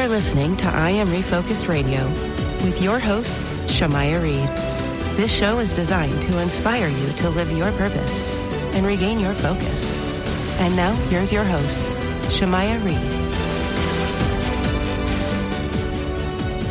are listening to I Am Refocused Radio with your host, Shamaya Reed. This show is designed to inspire you to live your purpose and regain your focus. And now, here's your host, Shamaya Reed.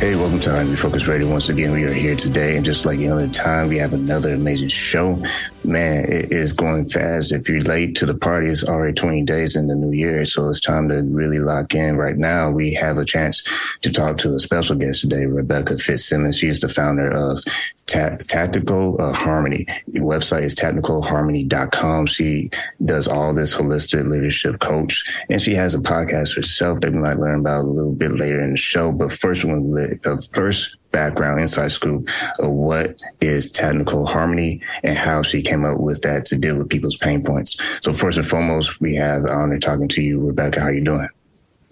Hey, welcome to I Am Refocused Radio. Once again, we are here today, and just like any other time, we have another amazing show. Man, it is going fast. If you're late to the party, it's already 20 days in the new year, so it's time to really lock in. Right now, we have a chance to talk to a special guest today, Rebecca Fitzsimmons. She's the founder of Tactical Harmony. The website is tacticalharmony.com. She does all this holistic leadership coach, and she has a podcast herself that we might learn about a little bit later in the show. But first, we want to first background inside scoop of what is Tactical Harmony and how she came up with that to deal with people's pain points. So first and foremost, we have the honor talking to you, Rebecca. How you doing?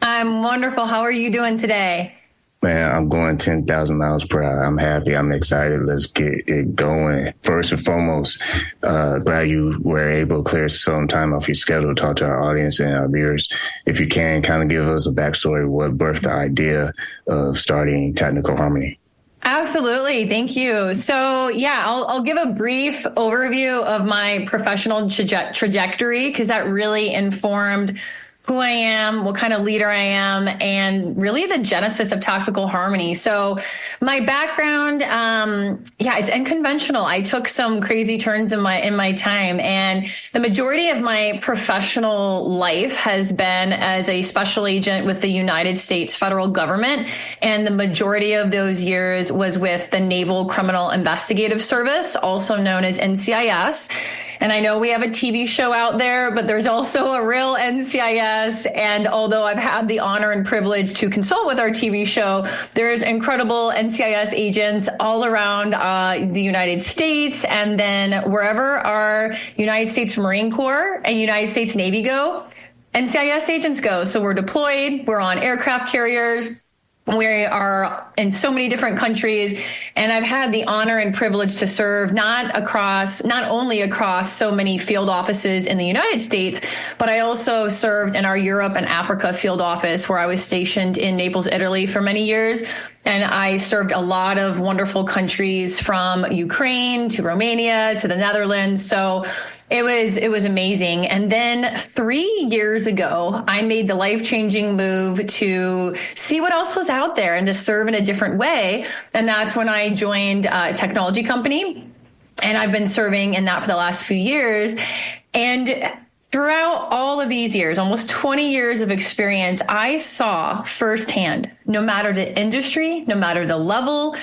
I'm wonderful. How are you doing today? Man, I'm going 10,000 miles per hour. I'm happy. I'm excited. Let's get it going. First and foremost, glad you were able to clear some time off your schedule to talk to our audience and our viewers. If you can, kind of give us a backstory, what birthed the idea of starting Tactical Harmony? Absolutely. Thank you. So, I'll give a brief overview of my professional trajectory because that really informed who I am, what kind of leader I am, and really the genesis of Tactical Harmony. So my background, it's unconventional. I took some crazy turns in my time, and the majority of my professional life has been as a special agent with the United States federal government. And the majority of those years was with the Naval Criminal Investigative Service, also known as NCIS. And I know we have a TV show out there, but there's also a real NCIS. And although I've had the honor and privilege to consult with our TV show, there's incredible NCIS agents all around the United States. And then wherever our United States Marine Corps and United States Navy go, NCIS agents go. So we're deployed, we're on aircraft carriers. We are in so many different countries, and I've had the honor and privilege to serve not only across so many field offices in the United States, but I also served in our Europe and Africa field office where I was stationed in Naples, Italy for many years. And I served a lot of wonderful countries from Ukraine to Romania to the Netherlands. So it was amazing. And then 3 years ago, I made the life-changing move to see what else was out there and to serve in a different way. And that's when I joined a technology company. And I've been serving in that for the last few years. And throughout all of these years, almost 20 years of experience, I saw firsthand, no matter the industry, no matter the level,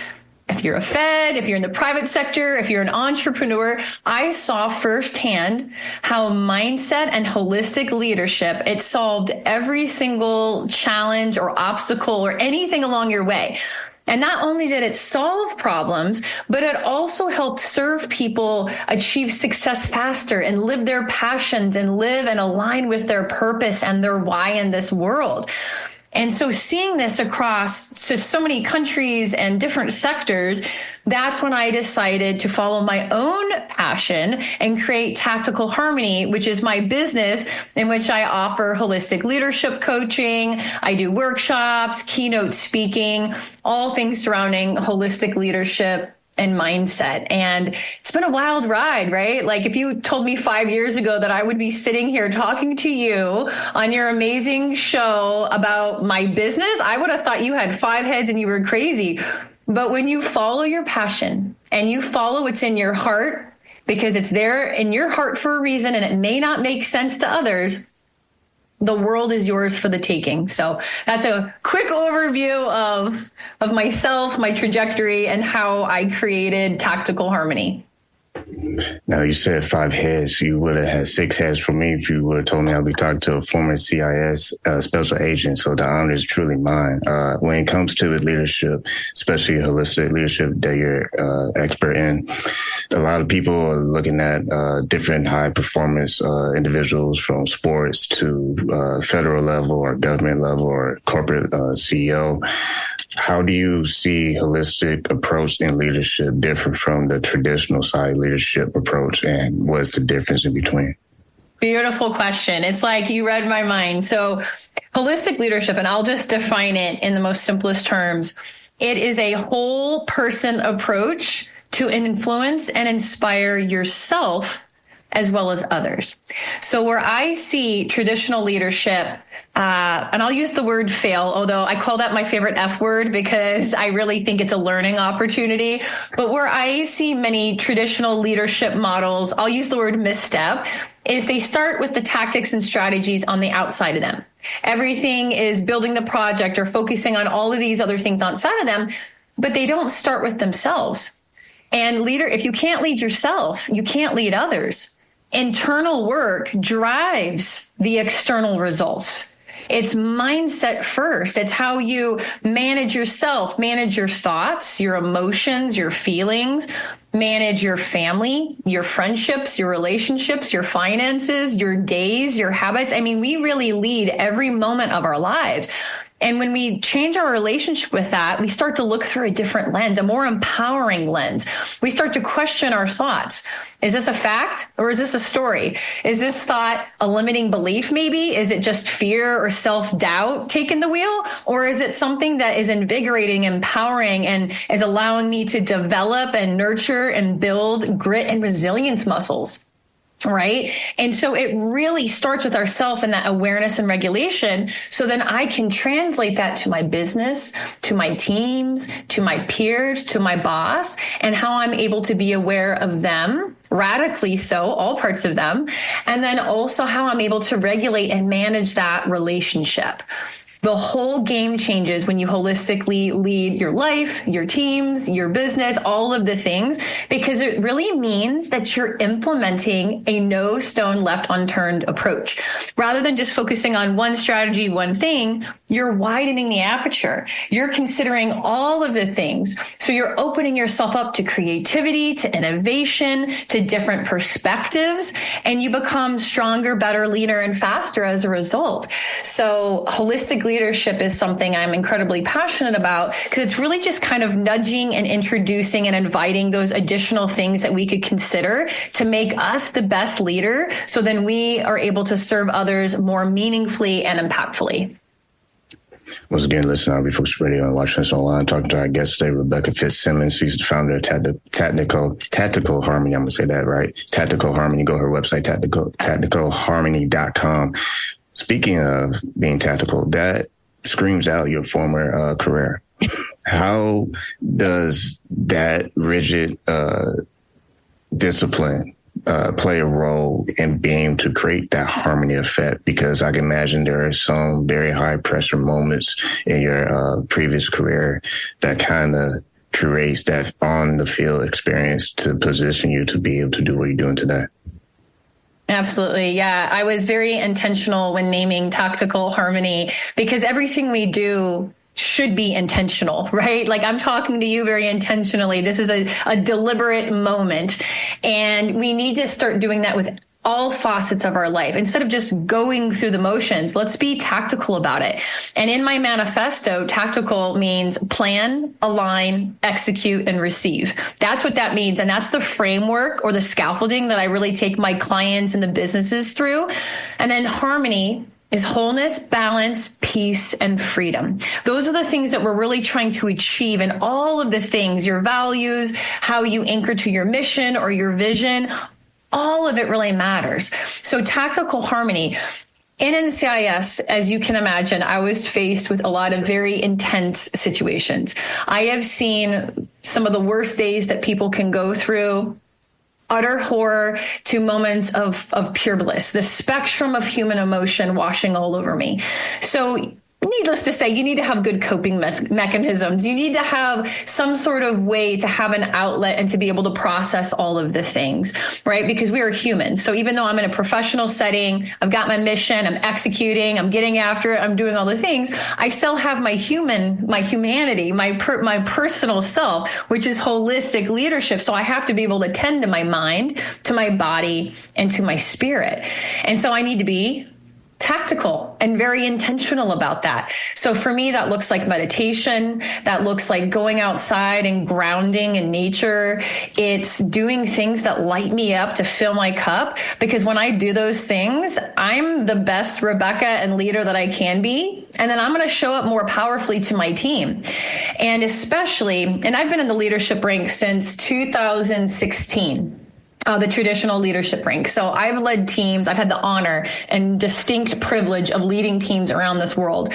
if you're a Fed, if you're in the private sector, if you're an entrepreneur, I saw firsthand how mindset and holistic leadership, it solved every single challenge or obstacle or anything along your way. And not only did it solve problems, but it also helped serve people achieve success faster and live their passions and live and align with their purpose and their why in this world. And so seeing this across to so many countries and different sectors, that's when I decided to follow my own passion and create Tactical Harmony, which is my business in which I offer holistic leadership coaching. I do workshops, keynote speaking, all things surrounding holistic leadership and mindset. And it's been a wild ride, right? Like if you told me 5 years ago that I would be sitting here talking to you on your amazing show about my business, I would have thought you had 5 heads and you were crazy. But when you follow your passion and you follow what's in your heart, because it's there in your heart for a reason and it may not make sense to others, the world is yours for the taking. So that's a quick overview of myself, my trajectory, and how I created Tactical Harmony. Now, you said 5 heads. You would have had 6 heads for me if you would have told me I'd be talking to a former NCIS Special Agent. So the honor is truly mine. When it comes to the leadership, especially holistic leadership that you're expert in, a lot of people are looking at different high performance individuals from sports to federal level or government level or corporate CEO. How do you see holistic approach in leadership different from the traditional side leadership approach, and what's the difference in between? Beautiful question. It's like you read my mind. So Holistic leadership, and I'll just define it in the most simplest terms. It is a whole person approach to influence and inspire yourself as well as others. So where I see traditional leadership, and I'll use the word fail, although I call that my favorite F word because I really think it's a learning opportunity. But where I see many traditional leadership models, I'll use the word misstep, is they start with the tactics and strategies on the outside of them. Everything is building the project or focusing on all of these other things outside of them, but they don't start with themselves. And if you can't lead yourself, you can't lead others. Internal work drives the external results. It's mindset first. It's how you manage yourself, manage your thoughts, your emotions, your feelings, manage your family, your friendships, your relationships, your finances, your days, your habits. I mean, we really lead every moment of our lives. And when we change our relationship with that, we start to look through a different lens, a more empowering lens. We start to question our thoughts. Is this a fact or is this a story? Is this thought a limiting belief maybe? Is it just fear or self-doubt taking the wheel? Or is it something that is invigorating, empowering, and is allowing me to develop and nurture and build grit and resilience muscles? Right. And so it really starts with ourself and that awareness and regulation. So then I can translate that to my business, to my teams, to my peers, to my boss, and how I'm able to be aware of them, radically so, all parts of them. And then also how I'm able to regulate and manage that relationship. The whole game changes when you holistically lead your life, your teams, your business, all of the things, because it really means that you're implementing a no stone left unturned approach. Rather than just focusing on one strategy, one thing, you're widening the aperture. You're considering all of the things. So you're opening yourself up to creativity, to innovation, to different perspectives, and you become stronger, better, leaner, and faster as a result. So holistic leadership is something I'm incredibly passionate about because it's really just kind of nudging and introducing and inviting those additional things that we could consider to make us the best leader. So then we are able to serve others more meaningfully and impactfully. Once again, listen, I Am Refocused Radio and watching us online. Talking to our guest today, Rebecca Fitzsimmons. She's the founder of Tactical Harmony. I'm going to say that right. Tactical Harmony. Go to her website, tacticalharmony.com. Speaking of being tactical, that screams out your former career. How does that rigid discipline play a role in being able to create that harmony effect? Because I can imagine there are some very high pressure moments in your previous career that kind of creates that on the field experience to position you to be able to do what you're doing today. Absolutely. Yeah. I was very intentional when naming Tactical Harmony because everything we do should be intentional, right? Like I'm talking to you very intentionally. This is a deliberate moment, and we need to start doing that with all facets of our life. Instead of just going through the motions, let's be tactical about it. And in my manifesto, tactical means plan, align, execute, and receive. That's what that means. And that's the framework or the scaffolding that I really take my clients and the businesses through. And then harmony is wholeness, balance, peace, and freedom. Those are the things that we're really trying to achieve, and all of the things, your values, how you anchor to your mission or your vision, all of it really matters. So Tactical Harmony. In NCIS, as you can imagine, I was faced with a lot of very intense situations. I have seen some of the worst days that people can go through, utter horror to moments of pure bliss, the spectrum of human emotion washing all over me. So needless to say, you need to have good coping mechanisms. You need to have some sort of way to have an outlet and to be able to process all of the things, right? Because we are human. So even though I'm in a professional setting, I've got my mission, I'm executing, I'm getting after it, I'm doing all the things, I still have my humanity, my personal self, which is holistic leadership. So I have to be able to tend to my mind, to my body, and to my spirit. And so I need to be tactical and very intentional about that. So for me, that looks like meditation. That looks like going outside and grounding in nature. It's doing things that light me up to fill my cup, because when I do those things, I'm the best Rebecca and leader that I can be. And then I'm going to show up more powerfully to my team. And especially, and I've been in the leadership ranks since 2016. The traditional leadership rank. So I've led teams. I've had the honor and distinct privilege of leading teams around this world.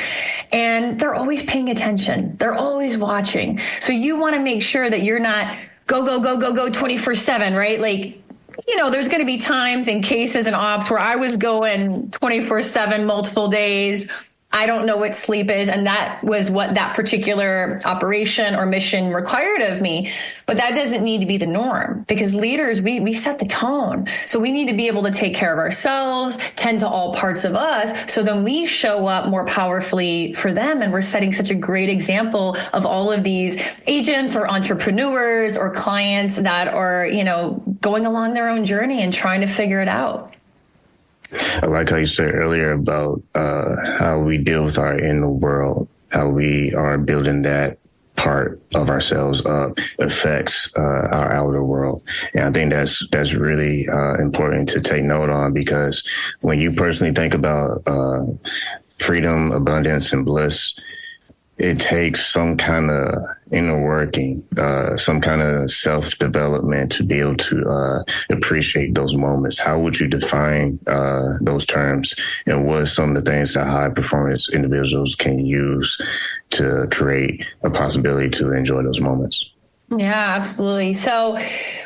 And they're always paying attention. They're always watching. So you want to make sure that you're not go 24/7, right? Like, there's going to be times and cases and ops where I was going 24/7, multiple days. I don't know what sleep is. And that was what that particular operation or mission required of me. But that doesn't need to be the norm, because leaders, we set the tone. So we need to be able to take care of ourselves, tend to all parts of us. So then we show up more powerfully for them. And we're setting such a great example of all of these agents or entrepreneurs or clients that are, going along their own journey and trying to figure it out. I like how you said earlier about how we deal with our inner world, how we are building that part of ourselves up affects our outer world. And I think that's really important to take note on, because when you personally think about freedom, abundance, and bliss, it takes some kind of inner working, some kind of self-development to be able to appreciate those moments. How would you define those terms? And what are some of the things that high-performance individuals can use to create a possibility to enjoy those moments? Yeah, absolutely. So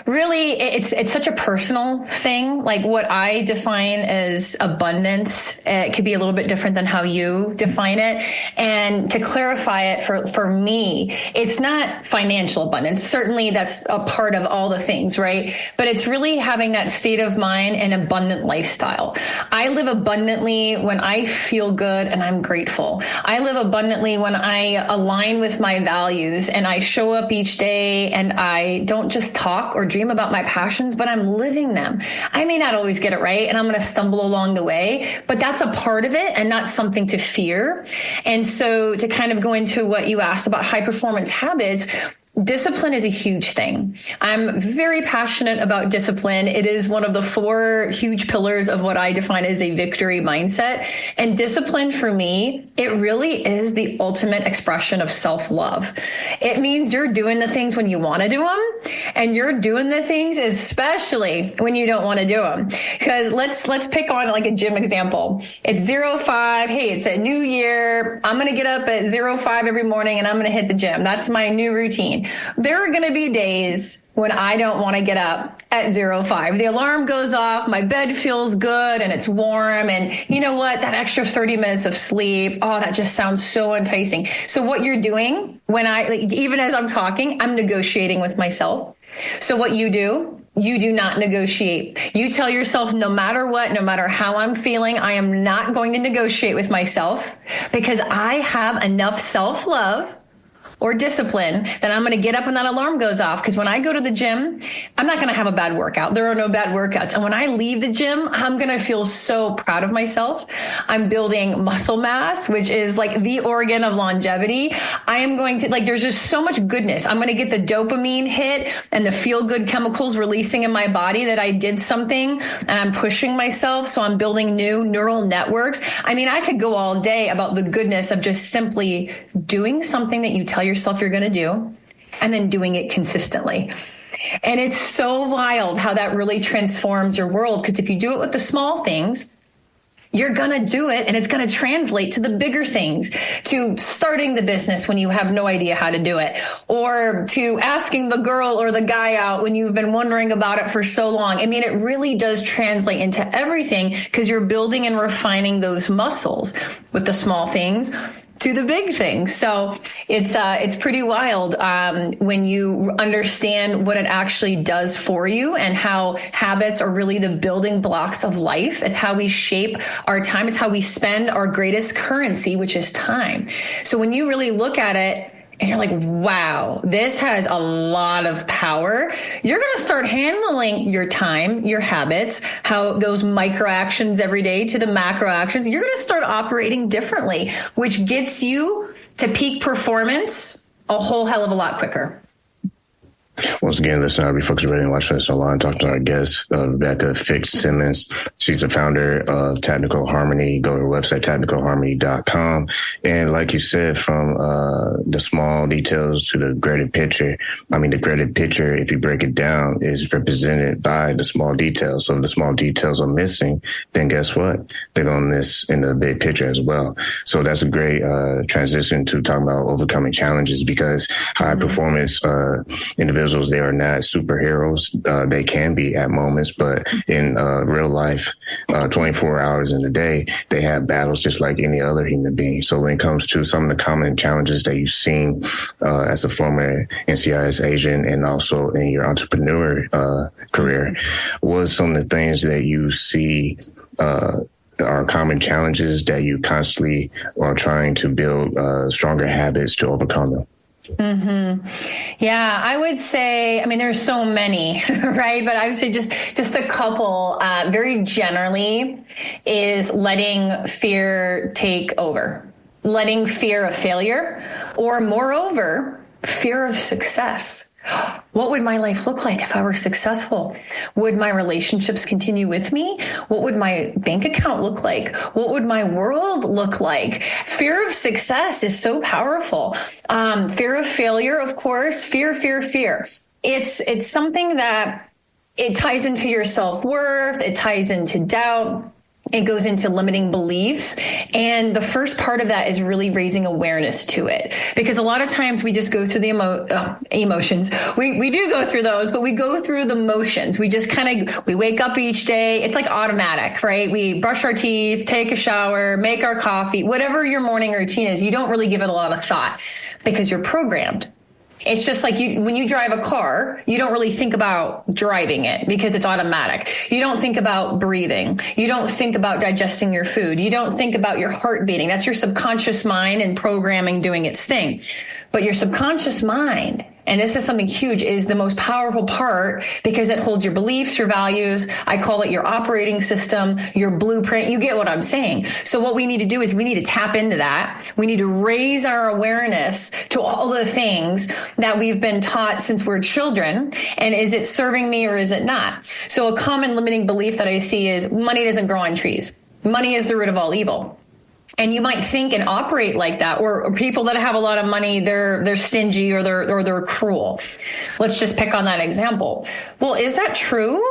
really, it's such a personal thing. Like what I define as abundance, it could be a little bit different than how you define it. And to clarify it for me, it's not financial abundance. Certainly that's a part of all the things, right? But it's really having that state of mind and abundant lifestyle. I live abundantly when I feel good and I'm grateful. I live abundantly when I align with my values and I show up each day and I don't just talk or dream about my passions, but I'm living them. I may not always get it right, and I'm going to stumble along the way, but that's a part of it and not something to fear. And so to kind of go into what you asked about high performance habits, discipline is a huge thing. I'm very passionate about discipline. It is one of the 4 huge pillars of what I define as a victory mindset. And discipline for me, it really is the ultimate expression of self-love. It means you're doing the things when you want to do them, and you're doing the things especially when you don't want to do them. Because let's pick on like a gym example. It's 05. Hey, it's a new year. I'm going to get up at 05 every morning and I'm going to hit the gym. That's my new routine. There are going to be days when I don't want to get up at 05. The alarm goes off, my bed feels good and it's warm. And you know what? That extra 30 minutes of sleep, oh, that just sounds so enticing. So what you're doing when even as I'm talking, I'm negotiating with myself. So what you do not negotiate. You tell yourself, no matter what, no matter how I'm feeling, I am not going to negotiate with myself, because I have enough self-love or discipline, then I'm going to get up when that alarm goes off. Because when I go to the gym, I'm not going to have a bad workout. There are no bad workouts. And when I leave the gym, I'm going to feel so proud of myself. I'm building muscle mass, which is like the organ of longevity. I am going to, there's just so much goodness. I'm going to get the dopamine hit and the feel good chemicals releasing in my body that I did something and I'm pushing myself. So I'm building new neural networks. I mean, I could go all day about the goodness of just simply doing something that you tell yourself you're going to do and then doing it consistently. And it's so wild how that really transforms your world, because if you do it with the small things, you're going to do it and it's going to translate to the bigger things, to starting the business when you have no idea how to do it, or to asking the girl or the guy out when you've been wondering about it for so long. I mean, it really does translate into everything, because you're building and refining those muscles with the small things to the big things. So it's pretty wild when you understand what it actually does for you and how habits are really the building blocks of life. It's how we shape our time. It's how we spend our greatest currency, which is time. So when you really look at it and you're like, wow, this has a lot of power, you're going to start handling your time, your habits, how those micro actions every day to the macro actions. You're going to start operating differently, which gets you to peak performance a whole hell of a lot quicker. Once again, listen to I Am Refocused Radio and watch us online. Talk to our guest, Rebecca Fitzsimmons. She's the founder of Technical Harmony. Go to her website, technicalharmony.com. And like you said, from the small details to the greater picture, the greater picture, if you break it down, is represented by the small details. So if the small details are missing, then guess what? They're going to miss in the big picture as well. So that's a great transition to talking about overcoming challenges, because high performance individuals, they are not superheroes. They can be at moments, but in real life, 24 hours in a day, they have battles just like any other human being. So when it comes to some of the common challenges that you've seen as a former NCIS agent and also in your entrepreneur career, what are some of the things that you see are common challenges that you constantly are trying to build stronger habits to overcome them? Yeah, I would say, there's so many, right? But I would say just a couple, very generally, is letting fear take over, letting fear of failure, or moreover, fear of success. What would my life look like if I were successful? Would my relationships continue with me? What would my bank account look like? What would my world look like? Fear of success is so powerful. Fear of failure, of course, fear. It's something that it ties into your self-worth. It ties into doubt. It goes into limiting beliefs. And the first part of that is really raising awareness to it. Because a lot of times we just go through the emotions. We do go through those, but we go through the motions. We just we wake up each day. It's like automatic, right? We brush our teeth, take a shower, make our coffee, whatever your morning routine is. You don't really give it a lot of thought because you're programmed. It's just like when you drive a car, you don't really think about driving it because it's automatic. You don't think about breathing. You don't think about digesting your food. You don't think about your heart beating. That's your subconscious mind and programming doing its thing. But your subconscious mind, and this is something huge, is the most powerful part because it holds your beliefs, your values. I call it your operating system, your blueprint. You get what I'm saying. So what we need to do is we need to tap into that. We need to raise our awareness to all the things that we've been taught since we're children. And is it serving me or is it not? So a common limiting belief that I see is money doesn't grow on trees. Money is the root of all evil. And you might think and operate like that, or people that have a lot of money, they're stingy or they're cruel. Let's just pick on that example. Well, is that true?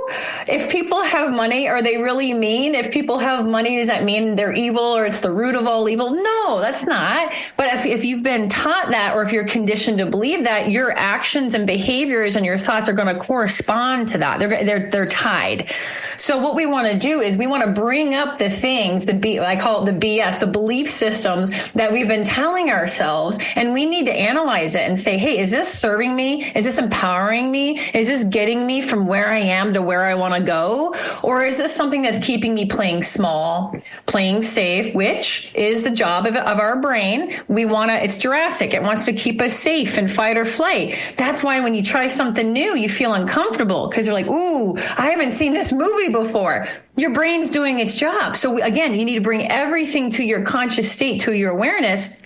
If people have money, are they really mean? If people have money, does that mean they're evil or it's the root of all evil? No, that's not. But if you've been taught that, or if you're conditioned to believe that, your actions and behaviors and your thoughts are going to correspond to that. They're tied. So what we want to do is we want to bring up the things, I call it the BS, the belief systems that we've been telling ourselves, and we need to analyze it and say, hey, is this serving me? Is this empowering me? Is this getting me from where I am to where I want to go? Or is this something that's keeping me playing small, playing safe, which is the job of our brain? It's Jurassic. It wants to keep us safe and fight or flight. That's why when you try something new, you feel uncomfortable because you're like, ooh, I haven't seen this movie before. Your brain's doing its job. So again, you need to bring everything to your conscious state, to your awareness,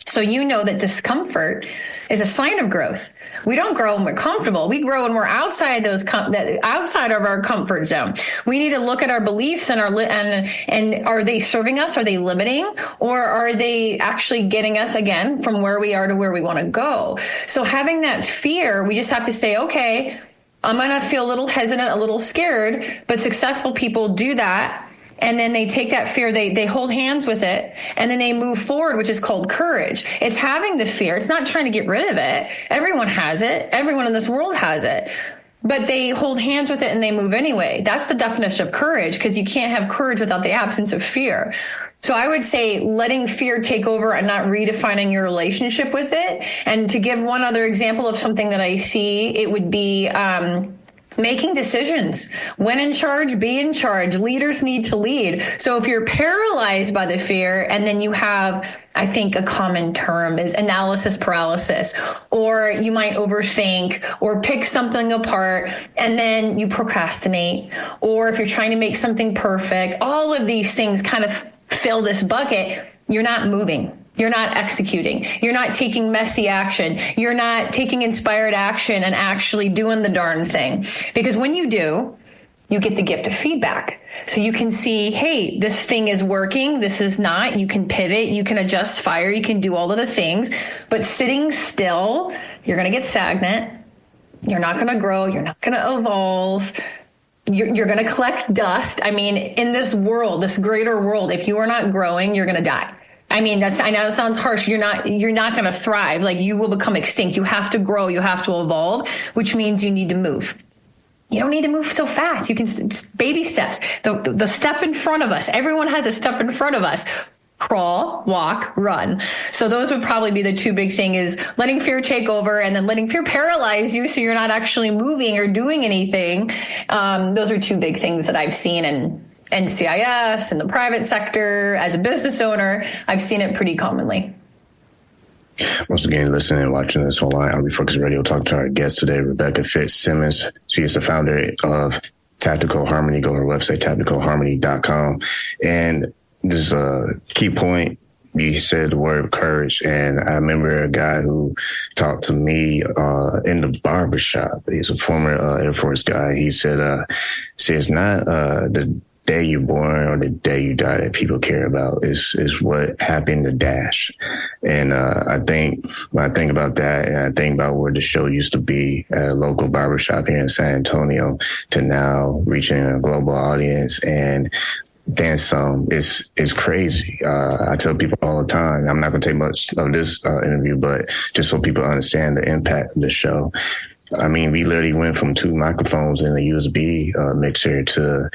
so you know that discomfort is a sign of growth. We don't grow when we're comfortable. We grow when we're outside outside of our comfort zone. We need to look at our beliefs and are they serving us? Are they limiting? Or are they actually getting us again from where we are to where we want to go? So having that fear, we just have to say, okay, I'm going to feel a little hesitant, a little scared, but successful people do that. And then they take that fear, they hold hands with it, and then they move forward, which is called courage. It's having the fear. It's not trying to get rid of it. Everyone has it. Everyone in this world has it. But they hold hands with it and they move anyway. That's the definition of courage, because you can't have courage without the absence of fear. So I would say letting fear take over and not redefining your relationship with it. And to give one other example of something that I see, it would be making decisions. When in charge, be in charge. Leaders need to lead. So if you're paralyzed by the fear, and then you have, I think a common term is analysis paralysis, or you might overthink or pick something apart and then you procrastinate, or if you're trying to make something perfect, all of these things kind of fill this bucket. You're not moving. You're not executing. You're not taking messy action. You're not taking inspired action and actually doing the darn thing. Because when you do, you get the gift of feedback. So you can see, hey, this thing is working. This is not. You can pivot. You can adjust fire. You can do all of the things. But sitting still, you're going to get stagnant. You're not going to grow. You're not going to evolve. You're going to collect dust. I mean, in this world, this greater world, if you are not growing, you're going to die. I mean, I know it sounds harsh. You're not going to thrive. Like, you will become extinct. You have to grow. You have to evolve, which means you need to move. You don't need to move so fast. You can just baby steps. The step in front of us. Everyone has a step in front of us. Crawl, walk, run. So those would probably be the two big things, is letting fear take over and then letting fear paralyze you so you're not actually moving or doing anything. Those are two big things that I've seen in NCIS, in the private sector, as a business owner. I've seen it pretty commonly. Once again, listening and watching this online, I Am Refocused Radio, talking to our guest today, Rebecca Fitzsimmons. She is the founder of Tactical Harmony. Go to her website, tacticalharmony.com. And this key point, you said the word courage. And I remember a guy who talked to me in the barbershop. He's a former Air Force guy. He said, it's not the day you're born or the day you die that people care about, is what happened the dash. And I think when I think about that, and I think about where the show used to be at a local barbershop here in San Antonio to now reaching a global audience, and then some, is crazy. I tell people all the time, I'm not going to take much of this interview, but just so people understand the impact of the show. I mean, we literally went from 2 microphones and a USB mixer to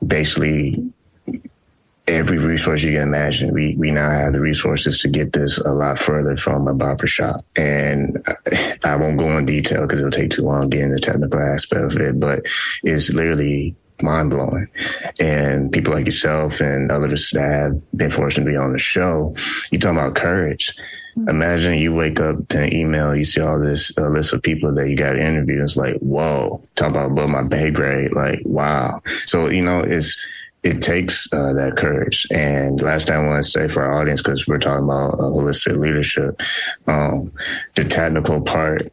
basically every resource you can imagine. We now have the resources to get this a lot further from a barbershop. And I won't go in detail because it'll take too long getting the technical aspect of it, but it's literally mind-blowing. And people like yourself and others that have been fortunate to be on the show, you talking about courage. Imagine you wake up to an email, you see all this list of people that you got to interview. It's like, whoa, talk about above my pay grade. Like, wow. So, it takes that courage. And last thing I want to say for our audience, because we're talking about holistic leadership, the technical part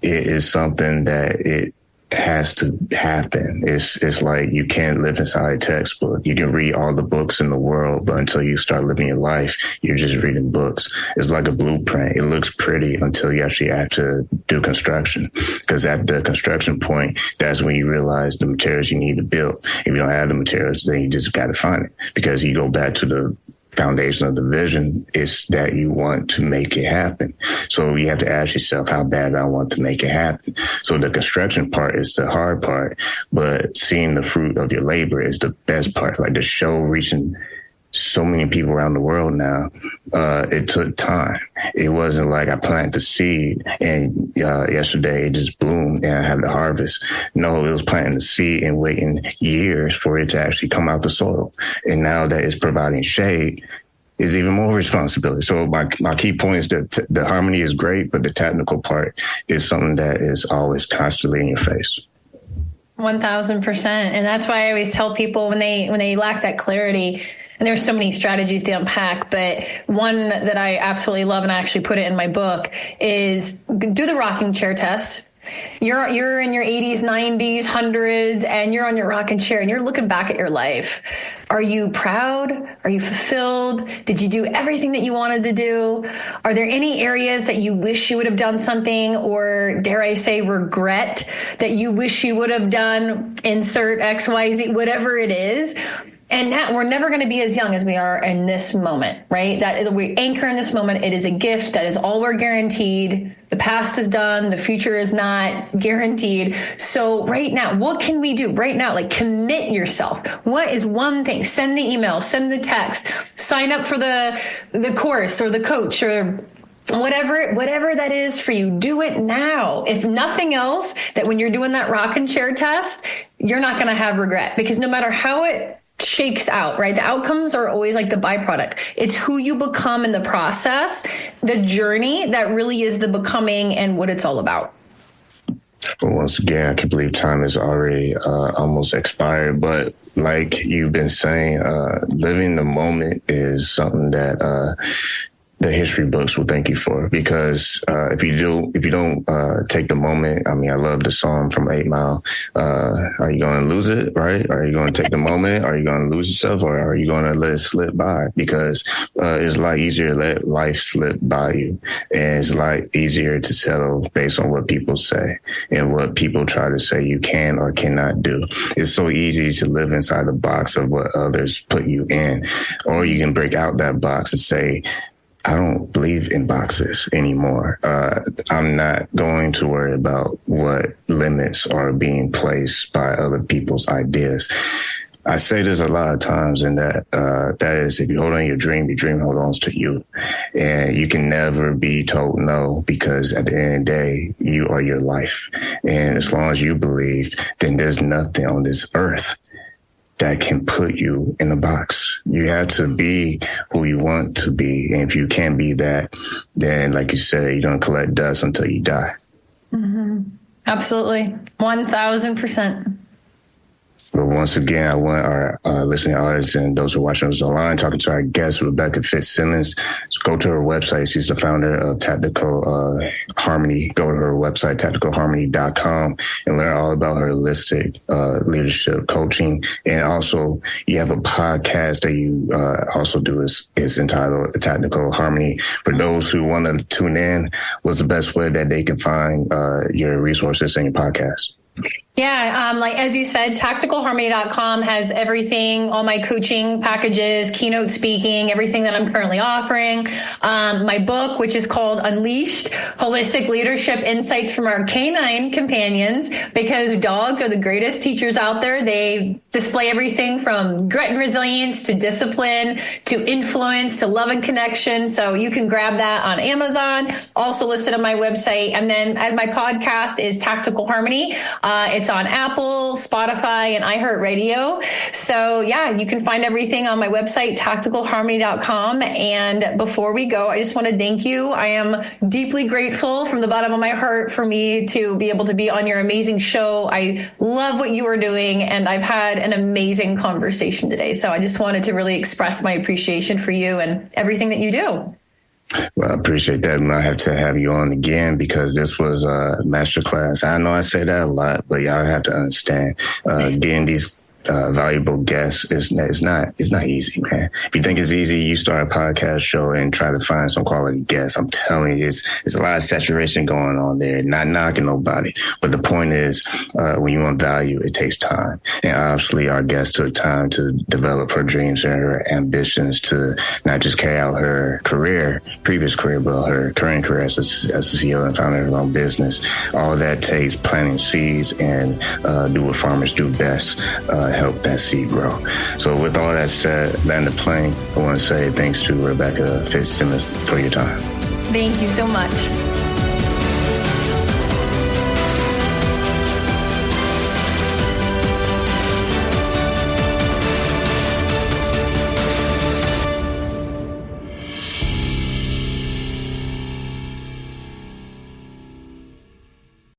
is something that it has to happen. It's like you can't live inside a textbook. You can read all the books in the world, but until you start living your life, you're just reading books. It's like a blueprint. It looks pretty until you actually have to do construction. Because at the construction point, that's when you realize the materials you need to build. If you don't have the materials, then you just got to find it. Because you go back to the foundation of the vision is that you want to make it happen. So you have to ask yourself, how bad do I want to make it happen? So the construction part is the hard part, but seeing the fruit of your labor is the best part. Like the show reaching so many people around the world now, it took time. It wasn't like I planted the seed and yesterday it just bloomed and I have the harvest. No, it was planting the seed and waiting years for it to actually come out the soil. And now that it's providing shade, is even more responsibility. So my key point is that the harmony is great, but the technical part is something that is always constantly in your face. 1,000%. And that's why I always tell people when they lack that clarity, and there's so many strategies to unpack, but one that I absolutely love, and I actually put it in my book, is do the rocking chair test. You're in your 80s, 90s, 100s, and you're on your rocking chair and you're looking back at your life. Are you proud? Are you fulfilled? Did you do everything that you wanted to do? Are there any areas that you wish you would have done something, or dare I say regret that you wish you would have done? Insert XYZ, whatever it is. And now we're never going to be as young as we are in this moment, right? That we anchor in this moment. It is a gift. That is all we're guaranteed. The past is done. The future is not guaranteed. So right now, what can we do right now? Like, commit yourself. What is one thing? Send the email, send the text, sign up for the course or the coach or whatever that is for you, do it now. If nothing else, that when you're doing that rocking chair test, you're not going to have regret, because no matter how it shakes out, right? The outcomes are always like the byproduct. It's who you become in the process, the journey, that really is the becoming and what it's all about. Well, once again, I can't believe time is already almost expired. But like you've been saying, living the moment is something that the history books will thank you for, because if you don't take the moment, I mean, I love the song from 8 Mile. Are you going to lose it, right? Are you going to take the moment? Are you going to lose yourself, or are you going to let it slip by? Because it's a lot easier to let life slip by you, and it's a lot easier to settle based on what people say and what people try to say you can or cannot do. It's so easy to live inside the box of what others put you in, or you can break out that box and say, I don't believe in boxes anymore. I'm not going to worry about what limits are being placed by other people's ideas. I say this a lot of times, and that is, if you hold on to your dream holds on to you. And you can never be told no, because at the end of the day, you are your life. And as long as you believe, then there's nothing on this earth that can put you in a box. You have to be who you want to be. And if you can't be that, then like you said, you don't collect dust until you die. Mm-hmm. Absolutely. 1,000%. But once again, I want our listening audience and those who are watching us online, talking to our guest, Rebecca Fitzsimmons. So go to her website. She's the founder of Tactical Harmony. Go to her website, tacticalharmony.com, and learn all about her holistic leadership coaching. And also, you have a podcast that you also do is entitled Tactical Harmony. For those who want to tune in, what's the best way that they can find your resources and your podcast? Yeah, like as you said, tacticalharmony.com has everything, all my coaching packages, keynote speaking, everything that I'm currently offering. My book, which is called Unleashed, Holistic Leadership Insights from Our Canine Companions, because dogs are the greatest teachers out there. They display everything from grit and resilience to discipline to influence to love and connection. So you can grab that on Amazon, also listed on my website. And then as my podcast is Tactical Harmony, it's on Apple, Spotify, and iHeartRadio. So yeah, you can find everything on my website, tacticalharmony.com. And before we go, I just want to thank you. I am deeply grateful from the bottom of my heart for me to be able to be on your amazing show. I love what you are doing, and I've had an amazing conversation today. So I just wanted to really express my appreciation for you and everything that you do. Well, I appreciate that. And I have to have you on again, because this was a masterclass. I know I say that a lot, but y'all have to understand, getting these valuable guests is not easy, man. If you think it's easy, you start a podcast show and try to find some quality guests. I'm telling you, it's a lot of saturation going on there. Not knocking nobody, but the point is, when you want value, it takes time. And obviously, our guest took time to develop her dreams and her ambitions to not just carry out her previous career, but her current career as a CEO and founder of her own business. All that takes planting seeds and do what farmers do best. Help that seed grow. So with all that said, land the plane, I want to say thanks to Rebecca Fitzsimmons for your time. Thank you so much.